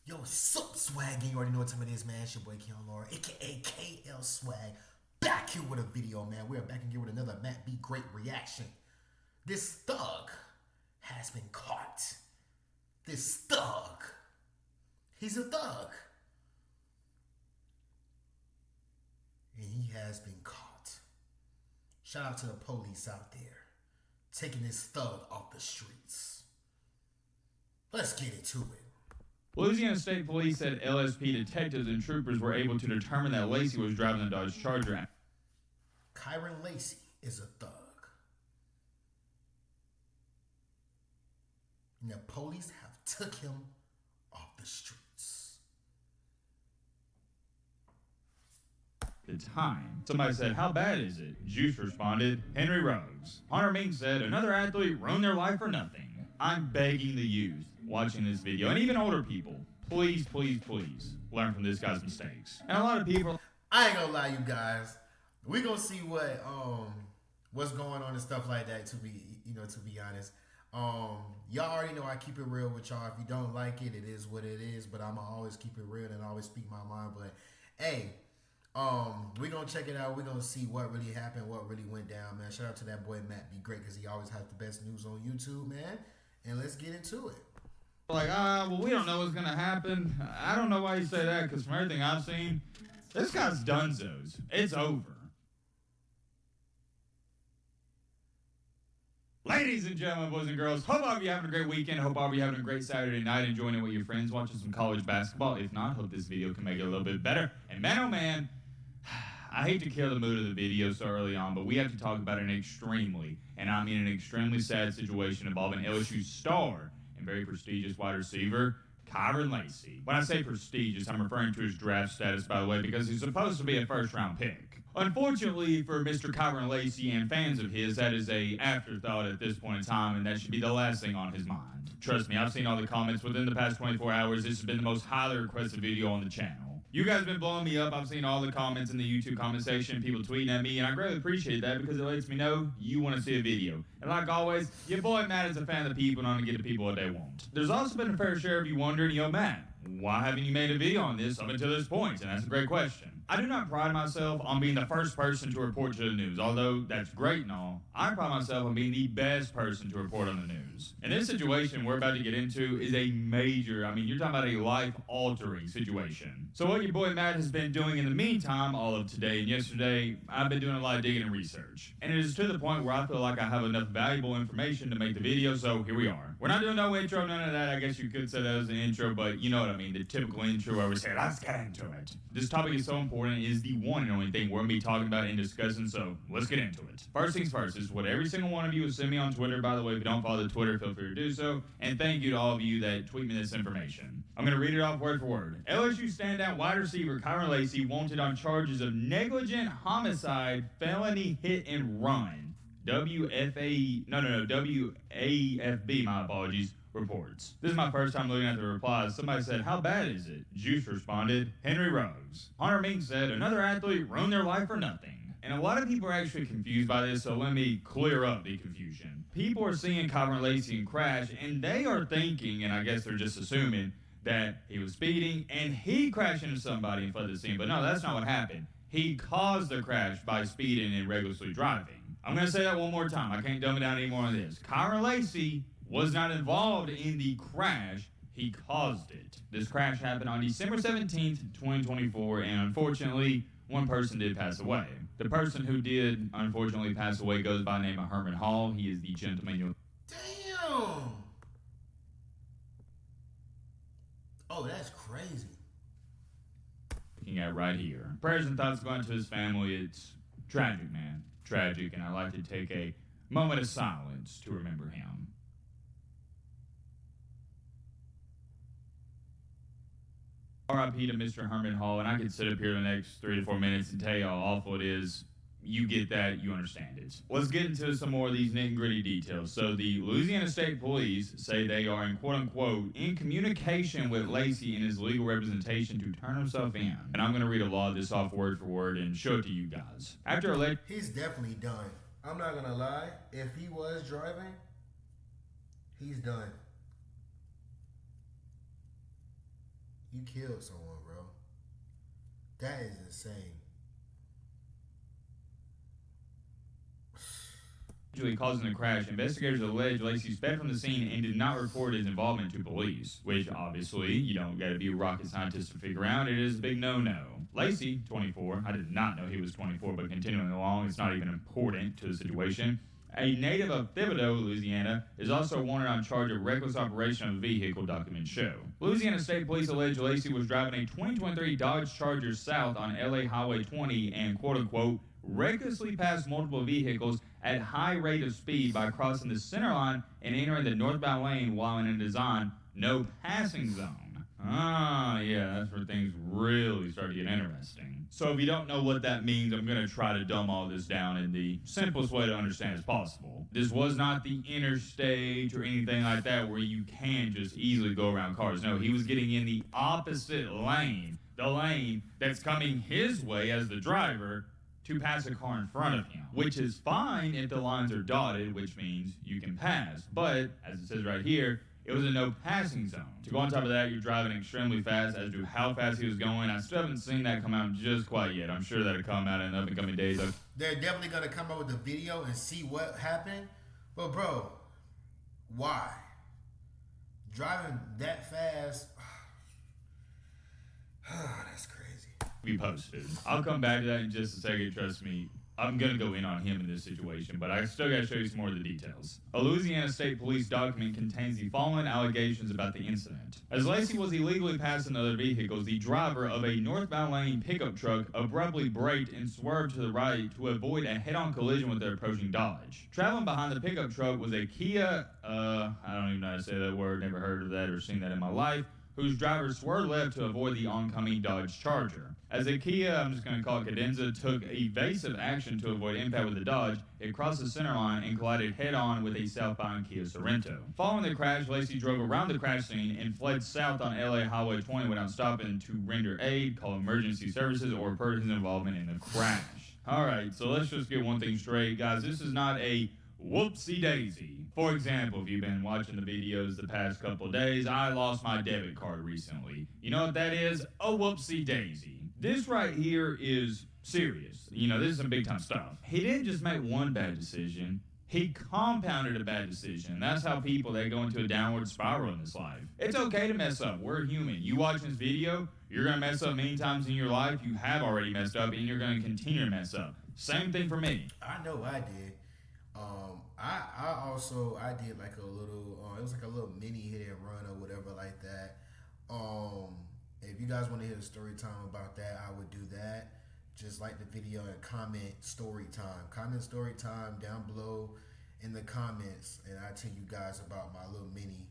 Yo, what's up, swag? You already know what time it is, man. It's your boy Kyren Lacy, aka KL Swag. Back here with a video, man. We are back again with another Matt Be Great reaction. This thug has been caught. This thug. He's a thug. And he has been caught. Shout out to the police out there, taking this thug off the streets. Let's get into it. Louisiana State Police said LSP detectives and troopers were able to determine that Lacy was driving the Dodge Charger. Kyren Lacy is a thug. And the police have took him off the streets. The time. Somebody said, "How bad is it?" Juice responded, "Henry Ruggs." Hunter Mink said, "Another athlete ruined their life for nothing." I'm begging the youth watching this video, and even older people, please, please, please learn from this guy's mistakes. And a lot of people, I ain't gonna lie, you guys. We gonna see what's going on and stuff like that. To be honest, y'all already know I keep it real with y'all. If you don't like it, it is what it is. But I'ma always keep it real and always speak my mind. But hey, we gonna check it out. We gonna see what really happened, what really went down, man. Shout out to that boy Matt Be Great, because he always has the best news on YouTube, man. And let's get into it. like, well, we don't know what's gonna happen. I don't know why you say that, because from everything I've seen, this guy's dunzos. It's over. Ladies and gentlemen, boys and girls, hope all of you having a great weekend. Hope all of you having a great Saturday night, enjoying it with your friends, watching some college basketball. If not, hope this video can make it a little bit better. And man, oh man, I hate to kill the mood of the video so early on, but we have to talk about an extremely, and I mean an extremely sad situation involving LSU star and very prestigious wide receiver, Kyren Lacy. When I say prestigious, I'm referring to his draft status, by the way, because he's supposed to be a first-round pick. Unfortunately for Mr. Kyren Lacy and fans of his, that is a afterthought at this point in time, and that should be the last thing on his mind. Trust me, I've seen all the comments within the past 24 hours. This has been the most highly requested video on the channel. You guys have been blowing me up. I've seen all the comments in the YouTube comment section, people tweeting at me, and I greatly appreciate that because it lets me know you want to see a video. And like always, your boy Matt is a fan of the people and want to get the people what they want. There's also been a fair share of you wondering, yo Matt, why haven't you made a video on this up until this point? And that's a great question. I do not pride myself on being the first person to report to the news, although that's great and all. I pride myself on being the best person to report on the news. And this situation we're about to get into is a major, you're talking about a life-altering situation. So what your boy Matt has been doing in the meantime, all of today and yesterday, I've been doing a lot of digging and research. And it is to the point where I feel like I have enough valuable information to make the video, so here we are. We're not doing no intro, none of that. I guess you could say that as an intro, but you know what I mean, the typical intro where we say, let's get into it. This topic is so important. Is the one and only thing we're going to be talking about and discussing, so let's get into it. First things first, is what every single one of you will send me on Twitter. By the way, if you don't follow the Twitter, feel free to do so. And thank you to all of you that tweet me this information. I'm going to read it off word for word. LSU standout wide receiver Kyren Lacy wanted on charges of negligent homicide, felony hit and run. WAFB, my apologies, reports. This is my first time looking at the replies. Somebody said, "How bad is it?" Juice responded, "Henry Ruggs." Hunter Mink said, "Another athlete ruined their life for nothing." And a lot of people are actually confused by this, so let me clear up the confusion. People are seeing Kyren Lacy crash, and they are thinking, and I guess they're just assuming, that he was speeding and he crashed into somebody and fled the scene. But no, that's not what happened. He caused the crash by speeding and recklessly driving. I'm going to say that one more time. I can't dumb it down anymore on this. Kyren Lacy was not involved in the crash, he caused it. This crash happened on December 17th, 2024, and unfortunately, one person did pass away. The person who did, unfortunately, pass away goes by the name of Herman Hall. He is the gentleman you'll... Damn! Oh, that's crazy. Looking at right here. Prayers and thoughts going to his family. It's tragic, man. Tragic, and I'd like to take a moment of silence to remember him. RIP to Mr. Herman Hall, and I could sit up here the next 3 to 4 minutes and tell you how awful it is. You get that, you understand it. Let's get into some more of these nitty-gritty details. So the Louisiana State Police say they are in quote-unquote in communication with Lacy in his legal representation to turn himself in. And I'm going to read a lot of this off word for word and show it to you guys. He's definitely done. I'm not going to lie. If he was driving, he's done. You killed someone, bro. That is insane. Causing the crash, investigators allege Lacy sped from the scene and did not report his involvement to police, which obviously you don't got to be a rocket scientist to figure out. It is a big no-no. Lacy, 24, I did not know he was 24, but continuing along, it's not even important to the situation. A native of Thibodaux, Louisiana, is also wanted on charge of reckless operation of a vehicle, documents show. Louisiana State Police allege Lacy was driving a 2023 Dodge Charger south on LA Highway 20 and, quote-unquote, recklessly passed multiple vehicles at high rate of speed by crossing the center line and entering the northbound lane while in a design no passing zone. Ah, yeah, that's where things really start to get interesting. So if you don't know what that means, I'm going to try to dumb all this down in the simplest way to understand as possible. This was not the interstate or anything like that where you can just easily go around cars. No, he was getting in the opposite lane, the lane that's coming his way as the driver, to pass a car in front of him, which is fine if the lines are dotted, which means you can pass. But, as it says right here, it was a no passing zone. To go on top of that, you're driving extremely fast. As to how fast he was going, I still haven't seen that come out just quite yet. I'm sure that'll come out in the up-and-coming days. They're definitely going to come out with a video and see what happened. But, bro, why? Driving that fast, that's crazy. Be posted. I'll come back to that in just a second. Trust me, I'm going to go in on him in this situation, but I still got to show you some more of the details. A Louisiana State Police document contains the following allegations about the incident. As Lacy was illegally passing other vehicles, the driver of a northbound lane pickup truck abruptly braked and swerved to the right to avoid a head-on collision with the approaching Dodge. Traveling behind the pickup truck was a Kia, I don't even know how to say that word, never heard of that or seen that in my life, whose driver swerved left to avoid the oncoming Dodge Charger. As a Kia, I'm just going to call it Cadenza, took evasive action to avoid impact with the Dodge, it crossed the center line and collided head-on with a southbound Kia Sorento. Following the crash, Lacy drove around the crash scene and fled south on LA Highway 20 without stopping to render aid, call emergency services, or report his involvement in the crash. Alright, so let's just get one thing straight, guys. This is not a whoopsie-daisy. For example, if you've been watching the videos the past couple of days, I lost my debit card recently. You know what that is? A whoopsie-daisy. This right here is serious. You know, this is some big-time stuff. He didn't just make one bad decision. He compounded a bad decision. That's how people, they go into a downward spiral in this life. It's okay to mess up. We're human. You watching this video, you're going to mess up many times in your life. You have already messed up, and you're going to continue to mess up. Same thing for me. I know I did. I did like a little, it was like a little mini hit and run or whatever like that. If you guys want to hear the story time about that, I would do that. Just like the video and comment story time. Comment story time down below in the comments, and I tell you guys about my little mini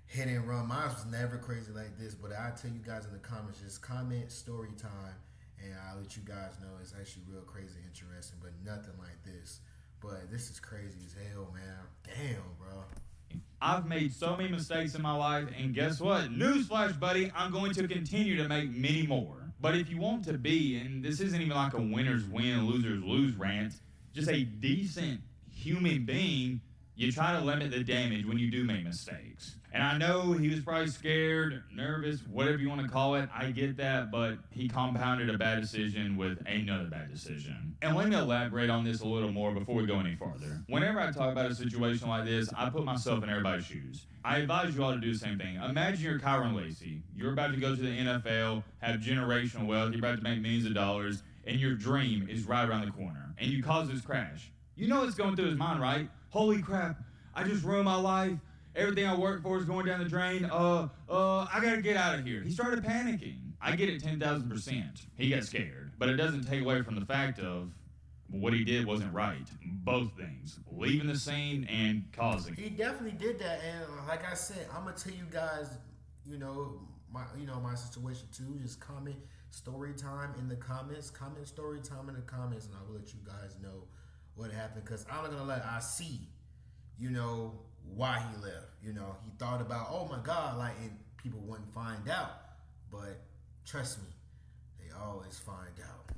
hit and run. Mine was never crazy like this, but I tell you guys in the comments, just comment story time, and I'll let you guys know it's actually real crazy interesting, but nothing like this. But this is crazy as hell, man. Damn, bro. I've made so many mistakes in my life, and guess what? Newsflash, buddy, I'm going to continue to make many more. But if you want to be, and this isn't even like a winners win, losers lose rant, just a decent human being, you try to limit the damage when you do make mistakes. And I know he was probably scared, nervous, whatever you want to call it. I get that, but he compounded a bad decision with another bad decision. And let me elaborate on this a little more before we go any farther. Whenever I talk about a situation like this, I put myself in everybody's shoes. I advise you all to do the same thing. Imagine you're Kyren Lacy. You're about to go to the NFL, have generational wealth, you're about to make millions of dollars, and your dream is right around the corner. And you cause this crash. You know what's going through his mind, right? Holy crap, I just ruined my life. Everything I worked for is going down the drain. I gotta get out of here. He started panicking. I get it 10,000%. He got scared. But it doesn't take away from the fact of what he did wasn't right. Both things. Leaving the scene and causing. He definitely did that, and like I said, I'm gonna tell you guys, my situation too. Just comment story time in the comments. Comment story time in the comments, and I will let you guys know what happened. Cause I'm not gonna let I see, why he left. He thought about, oh my God, and people wouldn't find out. But trust me, they always find out.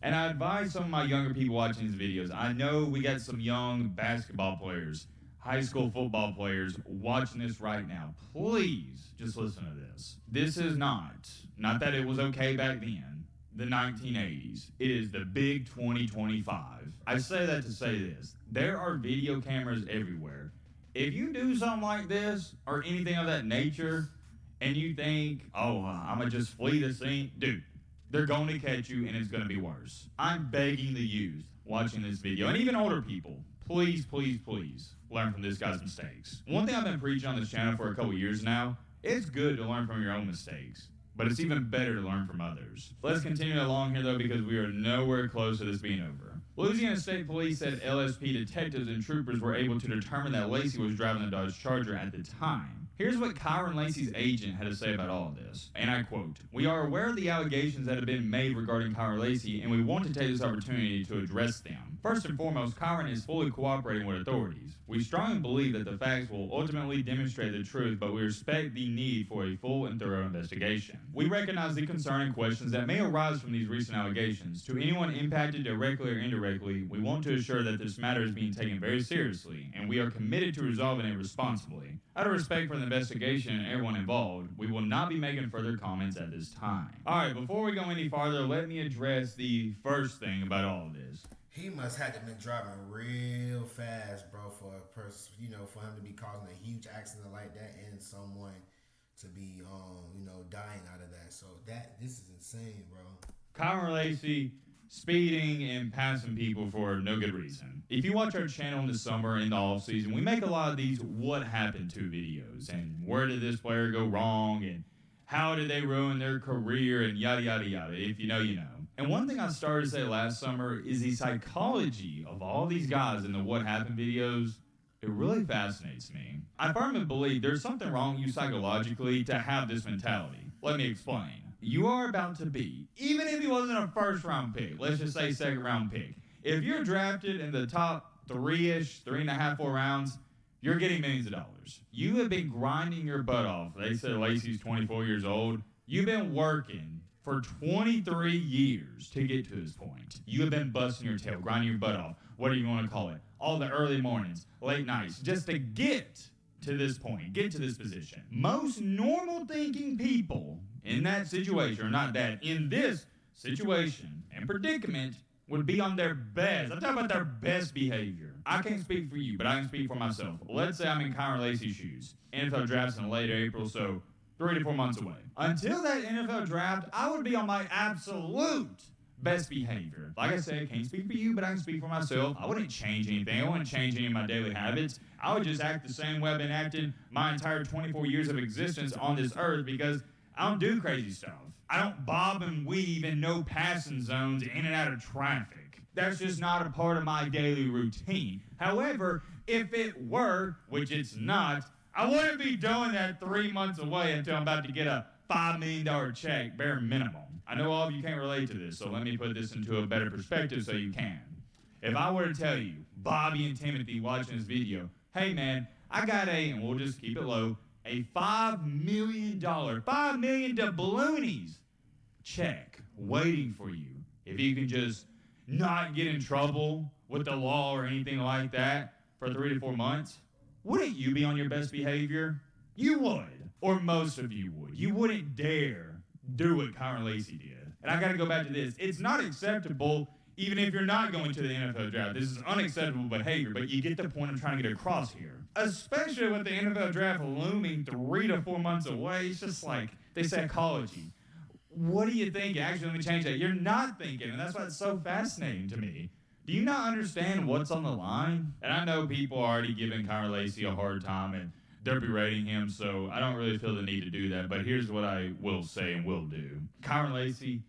And I advise some of my younger people watching these videos. I know we got some young basketball players, high school football players watching this right now, please just listen to this. This is not that it was okay back then, the 1980s. It is the big 2025. I say that to say this. There are video cameras everywhere. If you do something like this or anything of that nature and you think, oh, I'm going to just flee the scene, dude, they're going to catch you and it's going to be worse. I'm begging the youth watching this video and even older people, please, please, please learn from this guy's mistakes. One thing I've been preaching on this channel for a couple years now, it's good to learn from your own mistakes, but it's even better to learn from others. Let's continue along here though, because we are nowhere close to this being over. Louisiana State Police said LSP detectives and troopers were able to determine that Lacy was driving the Dodge Charger at the time. Here's what Kyren Lacy's agent had to say about all of this, and I quote, "We are aware of the allegations that have been made regarding Kyren Lacy, and we want to take this opportunity to address them. First and foremost, Kyren is fully cooperating with authorities. We strongly believe that the facts will ultimately demonstrate the truth, but we respect the need for a full and thorough investigation. We recognize the concern and questions that may arise from these recent allegations. To anyone impacted directly or indirectly, we want to assure that this matter is being taken very seriously, and we are committed to resolving it responsibly. Out of respect for the investigation and everyone involved, we will not be making further comments at this time." All right, before we go any farther, let me address the first thing about all of this. He must have been driving real fast, bro, for a person, for him to be causing a huge accident like that and someone to be, dying out of that. So this is insane, bro. Kyren Lacy speeding and passing people for no good reason. If you watch our channel in the summer and the off season, we make a lot of these what happened to videos and where did this player go wrong and how did they ruin their career and yada yada yada. If you know, you know. And one thing I started to say last summer is the psychology of all these guys in the what happened videos. It really fascinates me. I firmly believe there's something wrong with you psychologically to have this mentality. Let me explain. You are about to be, even if he wasn't a first round pick, let's just say second round pick. If you're drafted in the top 3.5, 4 rounds, you're getting millions of dollars. You have been grinding your butt off. They said Lacy's 24 years old. You've been working for 23 years to get to this point. You have been busting your tail, grinding your butt off. What do you want to call it? All the early mornings, late nights, just to get to this point, get to this position. Most normal thinking people in that situation, or not that, in this situation and predicament would be on their best. I'm talking about their best behavior. I can't speak for you, but I can speak for myself. Let's say I'm in Kyren Lacy's shoes. NFL draft's in late April, so 3 to 4 months away. Until that NFL draft, I would be on my absolute best behavior. Like I said, I can't speak for you, but I can speak for myself. I wouldn't change anything. I wouldn't change any of my daily habits. I would just act the same way I've been acting my entire 24 years of existence on this earth because I don't do crazy stuff. I don't bob and weave in no passing zones in and out of traffic. That's just not a part of my daily routine. However, if it were, which it's not, I wouldn't be doing that 3 months away until I'm about to get a $5 million check, bare minimum. I know all of you can't relate to this, so let me put this into a better perspective so you can. If I were to tell you, Bobby and Timothy watching this video, hey man, I got and we'll just keep it low, a $5 million doubloonies check waiting for you. If you can just not get in trouble with the law or anything like that for 3 to 4 months, wouldn't you be on your best behavior? You would, or most of you would. You wouldn't dare do what Kyren Lacy did. And I got to go back to this. It's not acceptable even if you're not going to the NFL draft. This is unacceptable behavior, but you get the point I'm trying to get across here. Especially with the NFL draft looming 3 to 4 months away, it's just like the psychology. What do you think? Actually, let me change that. You're not thinking, and that's why it's so fascinating to me. Do you not understand what's on the line? And I know people are already giving Kyren Lacy a hard time, and they're berating him, so I don't really feel the need to do that. But here's what I will say and will do. Kyren Lacy,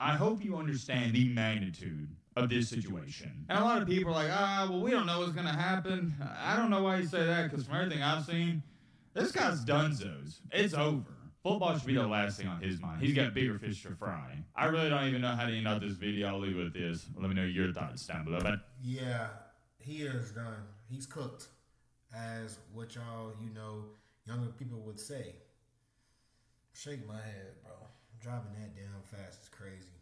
I hope you understand the magnitude of this situation. And a lot of people are like, well, we don't know what's going to happen. I don't know why you say that, because from everything I've seen, this guy's donezo's. It's over. Football should be the last thing on his mind. He's got bigger fish to fry. I really don't even know how to end out this video. I'll leave it with this. Let me know your thoughts down below. But yeah, he is done. He's cooked, as what y'all, younger people would say. Shake my head, bro. Driving that damn fast is crazy.